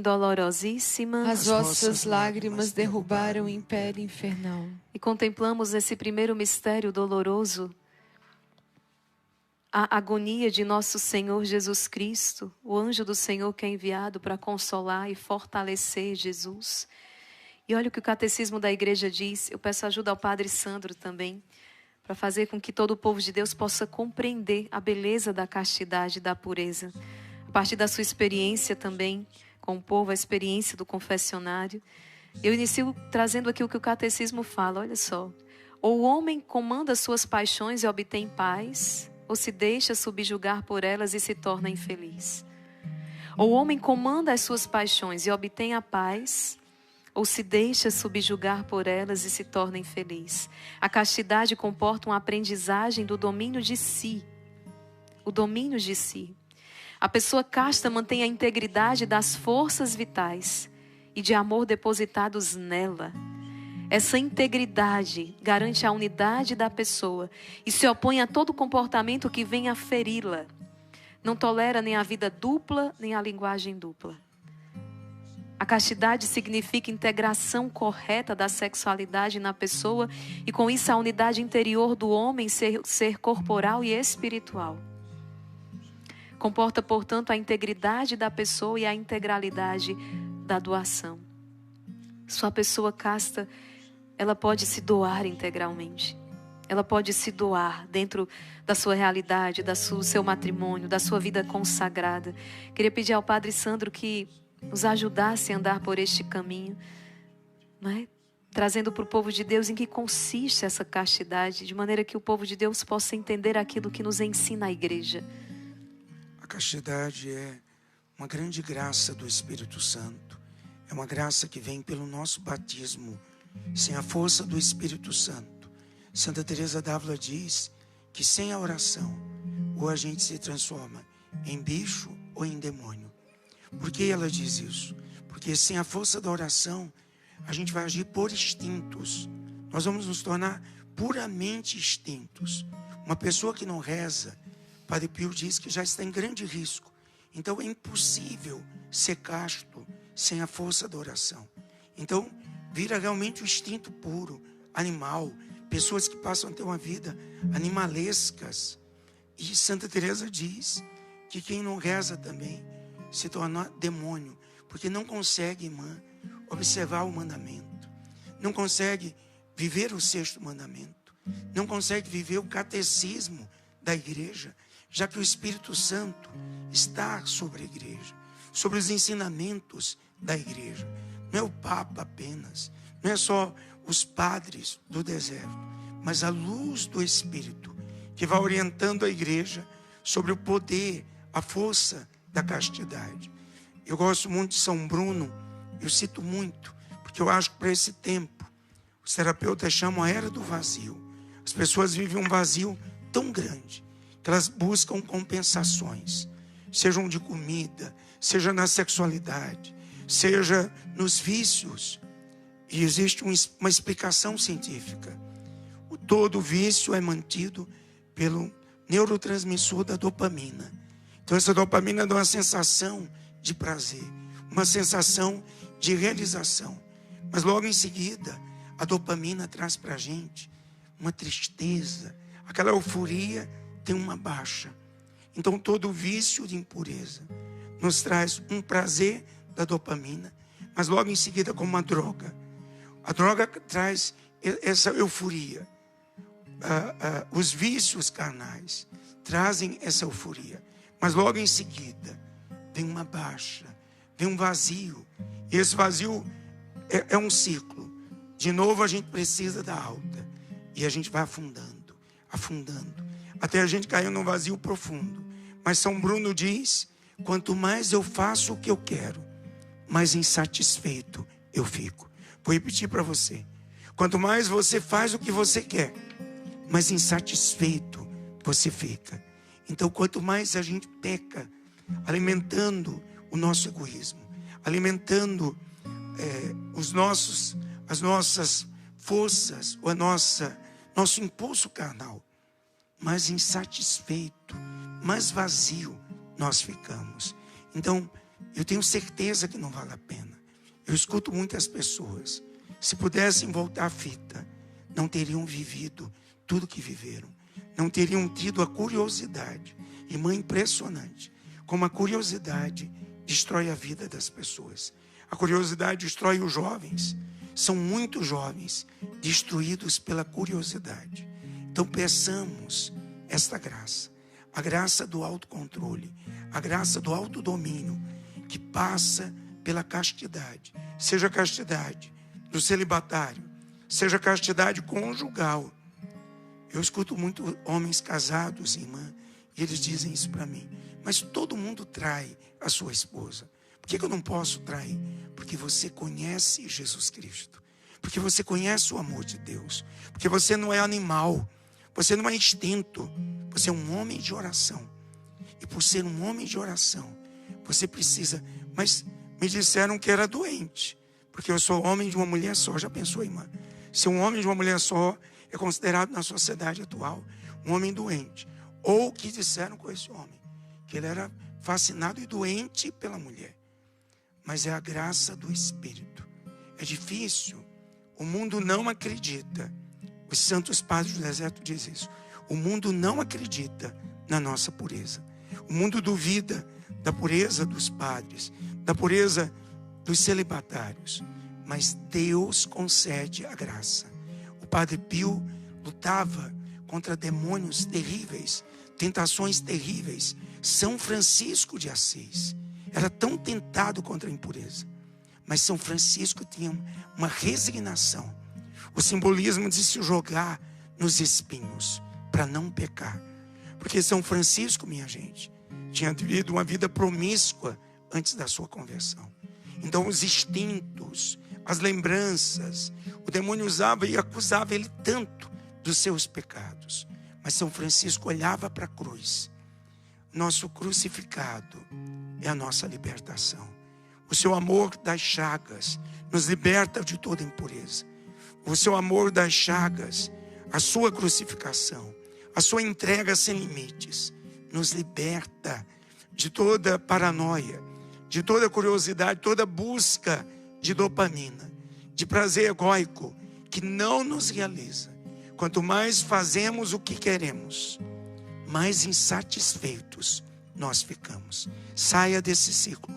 dolorosíssima, as vossas lágrimas derrubaram o império infernal. E contemplamos esse primeiro mistério doloroso, a agonia de nosso Senhor Jesus Cristo, o anjo do Senhor que é enviado para consolar e fortalecer Jesus. E olha o que o catecismo da igreja diz. Eu peço ajuda ao Padre Sandro também, para fazer com que todo o povo de Deus possa compreender a beleza da castidade e da pureza. A partir da sua experiência também com o povo, a experiência do confessionário. Eu inicio trazendo aqui o que o catecismo fala, olha só. Ou o homem comanda suas paixões e obtém paz, ou se deixa subjugar por elas e se torna infeliz. Ou o homem comanda as suas paixões e obtém a paz, ou se deixa subjugar por elas e se torna infeliz. A castidade comporta uma aprendizagem do domínio de si. O domínio de si. A pessoa casta mantém a integridade das forças vitais e de amor depositados nela. Essa integridade garante a unidade da pessoa e se opõe a todo comportamento que venha a feri-la. Não tolera nem a vida dupla, nem a linguagem dupla. A castidade significa integração correta da sexualidade na pessoa e com isso a unidade interior do homem ser corporal e espiritual. Comporta, portanto, a integridade da pessoa e a integralidade da doação. Sua pessoa casta, ela pode se doar integralmente. Ela pode se doar dentro da sua realidade, do seu matrimônio, da sua vida consagrada. Queria pedir ao Padre Sandro que nos ajudasse a andar por este caminho, não é? Trazendo para o povo de Deus em que consiste essa castidade, de maneira que o povo de Deus possa entender aquilo que nos ensina a igreja. A castidade é uma grande graça do Espírito Santo. É uma graça que vem pelo nosso batismo. Sem a força do Espírito Santo, Santa Teresa d'Ávila diz que sem a oração, ou a gente se transforma em bicho ou em demônio. Por que ela diz isso? Porque sem a força da oração, a gente vai agir por instintos. Nós vamos nos tornar puramente instintos. Uma pessoa que não reza, Padre Pio diz que já está em grande risco. Então é impossível ser casto sem a força da oração. Então vira realmente o instinto puro, animal, pessoas que passam a ter uma vida animalescas. E Santa Teresa diz que quem não reza também se torna demônio, porque não consegue, irmã, observar o mandamento, não consegue viver o sexto mandamento, não consegue viver o catecismo da igreja, já que o Espírito Santo está sobre a igreja, sobre os ensinamentos da igreja. Não é o Papa apenas, não é só os padres do deserto, mas a luz do Espírito que vai orientando a igreja sobre o poder, a força da castidade. Eu gosto muito de São Bruno, eu cito muito, porque eu acho que para esse tempo, os terapeutas chamam a era do vazio. As pessoas vivem um vazio tão grande, que elas buscam compensações, sejam de comida, seja na sexualidade, seja nos vícios. E existe uma explicação científica. Todo vício é mantido pelo neurotransmissor da dopamina. Então essa dopamina dá uma sensação de prazer, uma sensação de realização. Mas logo em seguida, a dopamina traz para a gente uma tristeza. Aquela euforia tem uma baixa. Então todo vício de impureza nos traz um prazer da dopamina, mas logo em seguida como uma droga. A droga traz essa euforia. Os vícios carnais trazem essa euforia, mas logo em seguida vem uma baixa, vem um vazio. E esse vazio é um ciclo. De novo a gente precisa da alta e a gente vai afundando, até a gente cair num vazio profundo. Mas São Bruno diz: quanto mais eu faço o que eu quero, mais insatisfeito eu fico. Vou repetir para você: quanto mais você faz o que você quer, mais insatisfeito você fica. Então quanto mais a gente peca, alimentando o nosso egoísmo, alimentando as nossas forças, o nosso impulso carnal, mais insatisfeito, mais vazio nós ficamos. Então Eu tenho certeza que não vale a pena. Eu escuto muitas pessoas, se pudessem voltar a fita, não teriam vivido tudo que viveram. Não teriam tido a curiosidade. Irmã, impressionante como a curiosidade destrói a vida das pessoas. A curiosidade destrói os jovens. São muitos jovens destruídos pela curiosidade. Então peçamos esta graça, a graça do autocontrole, a graça do autodomínio, que passa pela castidade. Seja a castidade do celibatário, seja a castidade conjugal. Eu escuto muito homens casados, irmã, e eles dizem isso para mim. Mas todo mundo trai a sua esposa. Por que eu não posso trair? Porque você conhece Jesus Cristo. Porque você conhece o amor de Deus. Porque você não é animal. Você não é instinto. Você é um homem de oração. E por ser um homem de oração, você precisa... Mas me disseram que era doente. Porque eu sou homem de uma mulher só. Já pensou, irmã? Ser um homem de uma mulher só é considerado na sociedade atual um homem doente. Ou que disseram com esse homem que ele era fascinado e doente pela mulher. Mas é a graça do Espírito. É difícil. O mundo não acredita. Os santos padres do deserto dizem isso. O mundo não acredita na nossa pureza. O mundo duvida da pureza dos padres, da pureza dos celibatários. Mas Deus concede a graça. O Padre Pio lutava contra demônios terríveis, tentações terríveis. São Francisco de Assis era tão tentado contra a impureza, mas São Francisco tinha uma resignação. O simbolismo de se jogar nos espinhos para não pecar. Porque São Francisco, minha gente, tinha vivido uma vida promíscua antes da sua conversão. Então os instintos, as lembranças, o demônio usava e acusava ele tanto dos seus pecados. Mas São Francisco olhava para a cruz. Nosso crucificado é a nossa libertação. O seu amor das chagas nos liberta de toda impureza. O seu amor das chagas, a sua crucificação, a sua entrega sem limites, nos liberta de toda paranoia, de toda curiosidade, toda busca de dopamina, de prazer egóico que não nos realiza. Quanto mais fazemos o que queremos, mais insatisfeitos nós ficamos. Saia desse ciclo,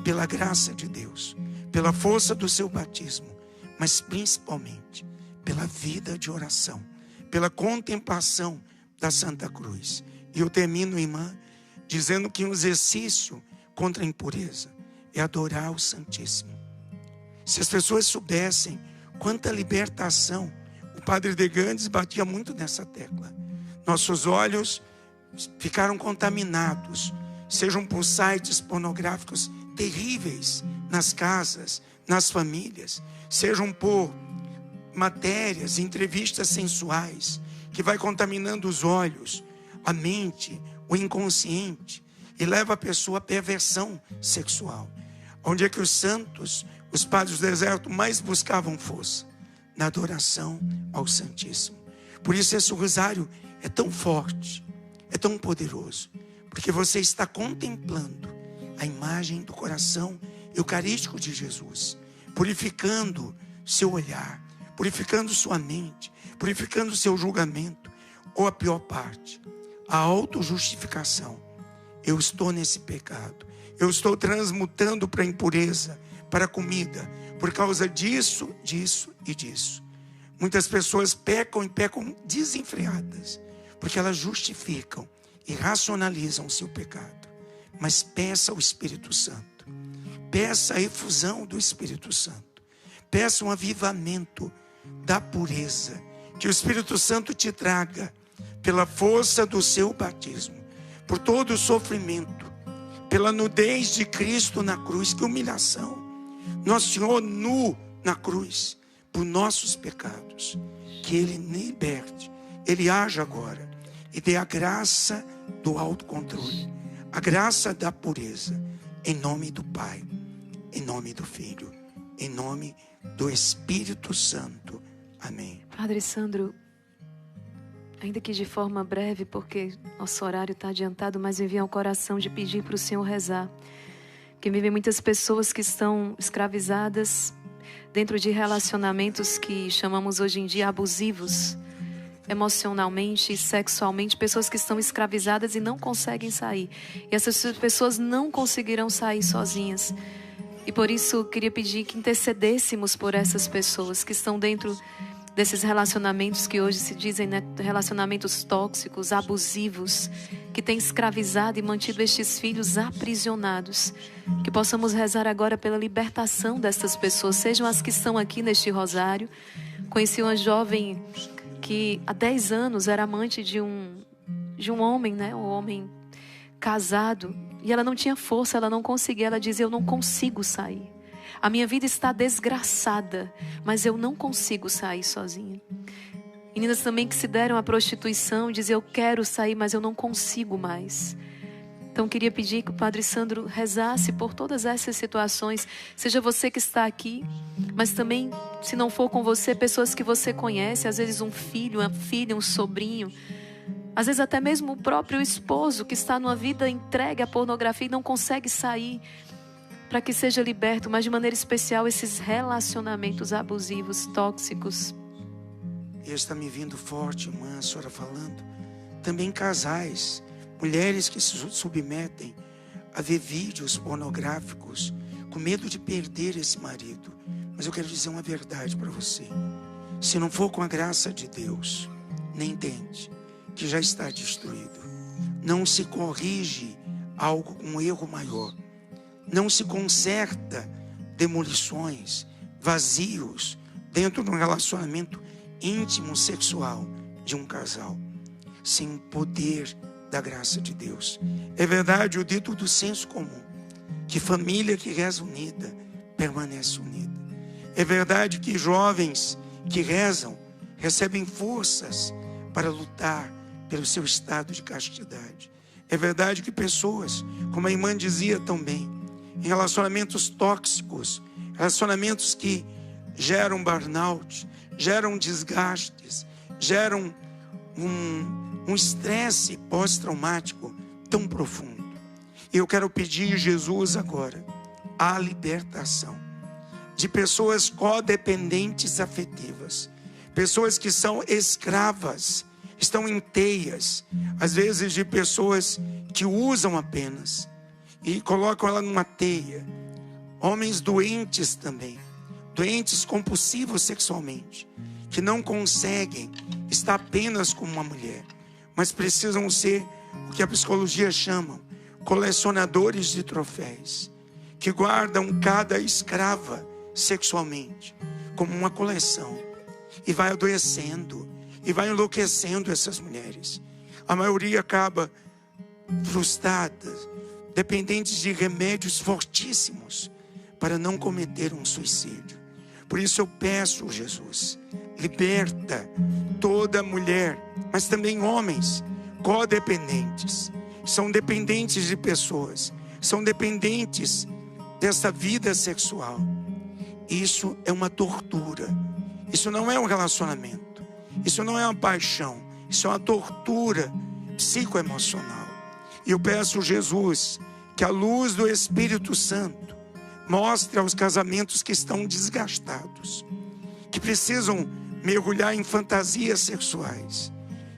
pela graça de Deus, pela força do seu batismo, mas principalmente pela vida de oração, pela contemplação da Santa Cruz. E eu termino, irmã, dizendo que um exercício contra a impureza é adorar o Santíssimo. Se as pessoas soubessem quanta libertação, o Padre de Gandes batia muito nessa tecla. Nossos olhos ficaram contaminados, sejam por sites pornográficos terríveis nas casas, nas famílias, sejam por matérias, entrevistas sensuais, que vai contaminando os olhos, a mente, o inconsciente, e leva a pessoa à perversão sexual. Onde é que os santos, os padres do deserto, mais buscavam força? Na adoração ao Santíssimo. Por isso esse rosário é tão forte, é tão poderoso, porque você está contemplando a imagem do coração eucarístico de Jesus, purificando seu olhar, purificando sua mente, purificando seu julgamento, ou a pior parte, a autojustificação. Eu estou nesse pecado, eu estou transmutando para a impureza, para a comida, por causa disso, disso e disso. Muitas pessoas pecam e pecam desenfreadas, porque elas justificam e racionalizam o seu pecado. Mas peça ao Espírito Santo, peça a efusão do Espírito Santo, peça um avivamento da pureza, que o Espírito Santo te traga, pela força do seu batismo, por todo o sofrimento, pela nudez de Cristo na cruz. Que humilhação! Nosso Senhor nu na cruz, por nossos pecados. Que Ele liberte, Ele age agora e dê a graça do autocontrole, a graça da pureza, em nome do Pai, em nome do Filho, em nome do Espírito Santo. Amém. Padre Sandro, ainda que de forma breve, porque nosso horário está adiantado, mas me vem ao coração de pedir para o Senhor rezar Que vivem muitas pessoas que estão escravizadas dentro de relacionamentos que chamamos hoje em dia abusivos, emocionalmente e sexualmente, pessoas que estão escravizadas e não conseguem sair. E essas pessoas não conseguirão sair sozinhas. E por isso eu queria pedir que intercedêssemos por essas pessoas que estão dentro desses relacionamentos que hoje se dizem, né, relacionamentos tóxicos, abusivos, que têm escravizado e mantido estes filhos aprisionados. Que possamos rezar agora pela libertação dessas pessoas, sejam as que estão aqui neste rosário. Conheci uma jovem que há 10 anos era amante de um homem, né, um homem casado, e ela não tinha força, ela não conseguia, ela dizia: eu não consigo sair. A minha vida está desgraçada, mas eu não consigo sair sozinha. Meninas também que se deram à prostituição, diziam: eu quero sair, mas eu não consigo mais. Então queria pedir que o Padre Sandro rezasse por todas essas situações. Seja você que está aqui, mas também, se não for com você, pessoas que você conhece. Às vezes um filho, uma filha, um sobrinho. Às vezes até mesmo o próprio esposo que está numa vida entregue à pornografia e não consegue sair, para que seja liberto, mas de maneira especial esses relacionamentos abusivos, tóxicos. E está me vindo forte, irmã, a senhora falando. Também casais, mulheres que se submetem a ver vídeos pornográficos com medo de perder esse marido. Mas eu quero dizer uma verdade para você. Se não for com a graça de Deus, nem tente, que já está destruído. Não se corrige algo com um erro maior. Não se conserta demolições, vazios dentro de um relacionamento íntimo, sexual de um casal, sem o poder da graça de Deus. É verdade o dito do senso comum, que família que reza unida, permanece unida. É verdade que jovens que rezam, recebem forças para lutar pelo seu estado de castidade. É verdade que pessoas, como a irmã dizia tão bem, em relacionamentos tóxicos, relacionamentos que geram burnout, geram desgastes, geram um estresse pós-traumático tão profundo. Eu quero pedir a Jesus agora a libertação de pessoas codependentes afetivas, pessoas que são escravas, estão em teias, às vezes de pessoas que usam apenas e colocam ela numa teia. Homens doentes também, doentes compulsivos sexualmente, que não conseguem estar apenas com uma mulher, mas precisam ser o que a psicologia chama colecionadores de troféus, que guardam cada escrava sexualmente como uma coleção, e vai adoecendo e vai enlouquecendo essas mulheres. A maioria acaba frustrada, dependentes de remédios fortíssimos para não cometer um suicídio. Por isso eu peço, Jesus, liberta toda mulher, mas também homens codependentes, são dependentes de pessoas, são dependentes dessa vida sexual. Isso é uma tortura, isso não é um relacionamento, isso não é uma paixão, isso é uma tortura psicoemocional. E eu peço, Jesus, que a luz do Espírito Santo mostre aos casamentos que estão desgastados, que precisam mergulhar em fantasias sexuais,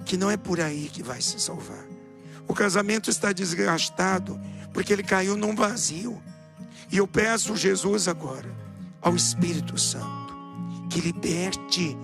que não é por aí que vai se salvar. O casamento está desgastado porque ele caiu num vazio. E eu peço, Jesus, agora ao Espírito Santo que liberte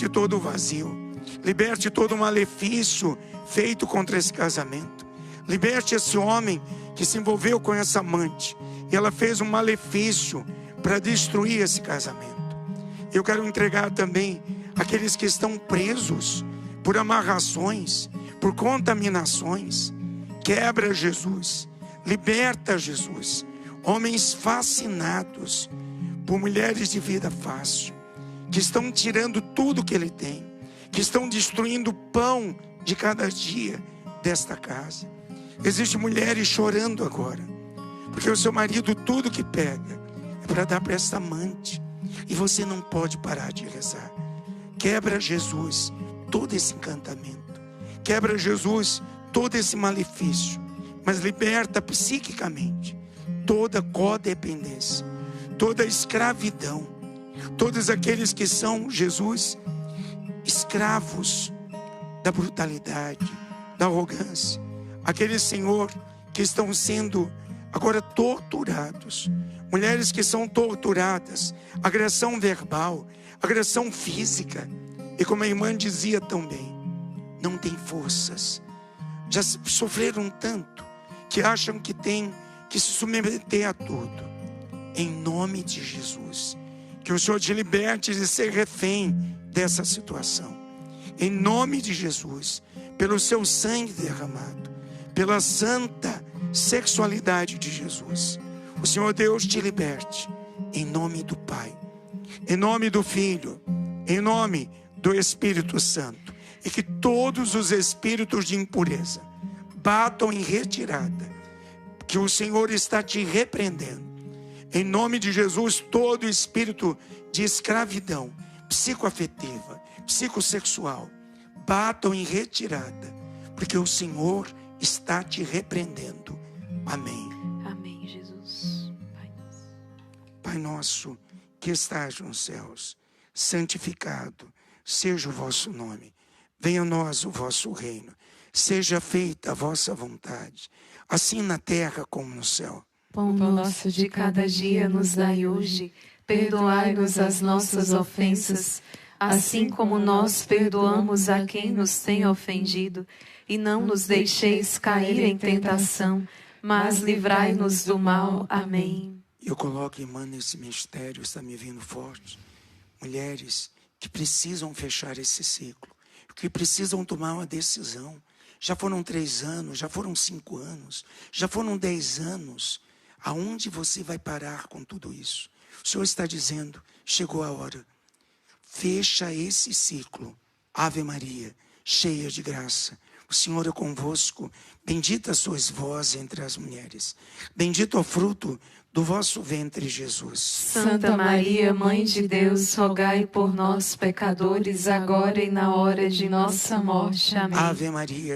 todo o vazio, liberte todo o malefício feito contra esse casamento, liberte esse homem que se envolveu com essa amante e ela fez um malefício para destruir esse casamento. Eu quero entregar também aqueles que estão presos por amarrações, por contaminações. Quebra, Jesus, liberta, Jesus, homens fascinados por mulheres de vida fácil, que estão tirando tudo que ele tem, que estão destruindo o pão de cada dia desta casa. Existem mulheres chorando agora, porque o seu marido tudo que pega é para dar para essa amante, e você não pode parar de rezar. Quebra, Jesus, todo esse encantamento, quebra, Jesus, todo esse malefício, mas liberta psiquicamente toda codependência, toda escravidão, todos aqueles que são, Jesus, escravos da brutalidade, da arrogância, aqueles, Senhor, que estão sendo agora torturados, mulheres que são torturadas, agressão verbal, agressão física, e como a irmã dizia também, não tem forças, já sofreram tanto, que acham que tem que se submeter a tudo. Em nome de Jesus, que o Senhor te liberte de ser refém dessa situação. Em nome de Jesus, pelo seu sangue derramado, pela santa sexualidade de Jesus, o Senhor Deus te liberte. Em nome do Pai, em nome do Filho, em nome do Espírito Santo. E que todos os espíritos de impureza batam em retirada, que o Senhor está te repreendendo. Em nome de Jesus, todo espírito de escravidão, psicoafetiva, psicossexual, batam em retirada, porque o Senhor está te repreendendo. Amém. Amém, Jesus. Pai nosso, que estás nos céus, santificado seja o vosso nome. Venha a nós o vosso reino. Seja feita a vossa vontade, assim na terra como no céu. Pão nosso de cada dia nos dai hoje. Perdoai-nos as nossas ofensas, assim como nós perdoamos a quem nos tem ofendido. E não nos deixeis cair em tentação, mas livrai-nos do mal. Amém. Eu coloco, irmã, nesse mistério, está me vindo forte, mulheres que precisam fechar esse ciclo, que precisam tomar uma decisão. Já foram 3 anos, já foram 5 anos, já foram 10 anos. Aonde você vai parar com tudo isso? O Senhor está dizendo, chegou a hora. Fecha esse ciclo. Ave Maria, cheia de graça. O Senhor é convosco. Bendita sois vós entre as mulheres. Bendito é o fruto do vosso ventre, Jesus. Santa Maria, Mãe de Deus, rogai por nós, pecadores, agora e na hora de nossa morte. Amém. Ave Maria,